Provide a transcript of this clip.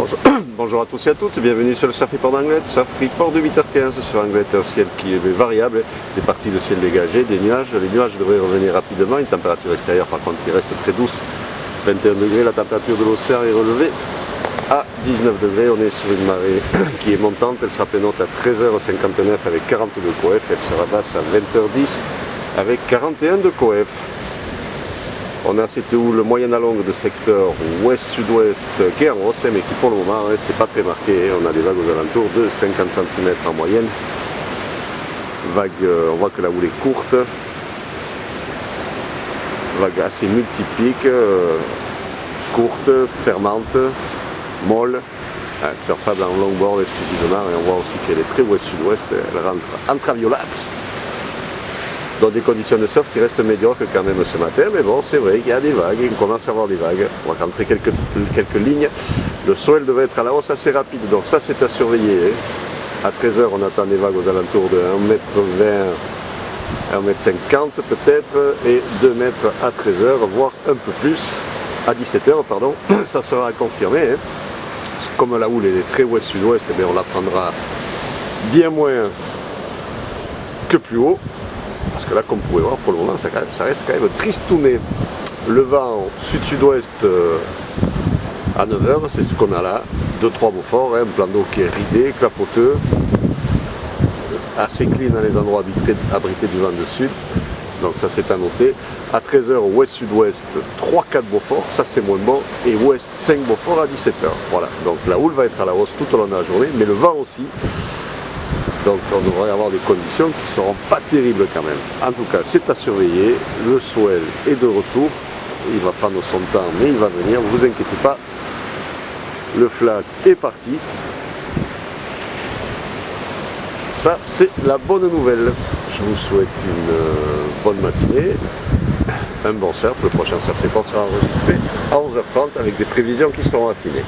Bonjour. Bonjour à tous et à toutes, bienvenue sur le Surf Report d'Anglet. Surf Report de 8h15 sur Anglet, un ciel qui est variable, des parties de ciel dégagé, des nuages. Les nuages devraient revenir rapidement, une température extérieure par contre qui reste très douce, 21 degrés, la température de l'océan est relevée à 19 degrés. On est sur une marée qui est montante, elle sera pleinote à 13h59 avec 42 coef, elle sera basse à 20h10 avec 41 de coef. On a cette houle moyenne à longue de secteur ouest-sud-ouest qui est en hausse, mais qui pour le moment c'est pas très marqué. On a des vagues aux alentours de 50 cm en moyenne. Vague, on voit que la houle est courte. Vague assez multiplique, courte, fermante, molle, surfable en longboard exclusivement. Et on voit aussi qu'elle est très ouest-sud-ouest, elle rentre intraviolate. Dans des conditions de surf qui restent médiocres quand même ce matin, mais bon, c'est vrai qu'il y a des vagues, il commence à avoir des vagues. On va rentrer quelques lignes. Le swell devait être à la hausse assez rapide, donc ça c'est à surveiller. À 13h, on attend des vagues aux alentours de 1m20, 1m50 peut-être, et 2 mètres à 13h, voire un peu plus. À 17h, pardon, ça sera confirmé. Comme la houle est très ouest-sud-ouest, eh on la prendra bien moins que plus haut. Parce que là, comme vous pouvez voir, pour le moment, ça reste quand même tristouné. Le vent sud-sud-ouest à 9h, c'est ce qu'on a là. 2-3 beaux forts, un plan d'eau qui est ridé, clapoteux, assez clean dans les endroits abrités du vent de sud. Donc ça, c'est à noter. À 13h, ouest-sud-ouest, 3-4 beaux forts, ça c'est moins bon. Et ouest, 5 beaux forts à 17h. Voilà, donc la houle va être à la hausse tout au long de la journée, mais le vent aussi. Donc on devrait avoir des conditions qui ne seront pas terribles quand même. En tout cas, c'est à surveiller. Le swell est de retour. Il va prendre son temps, mais il va venir. Ne vous inquiétez pas. Le flat est parti. Ça, c'est la bonne nouvelle. Je vous souhaite une bonne matinée. Un bon surf. Le prochain Surf Report sera enregistré à 11h30 avec des prévisions qui seront affinées.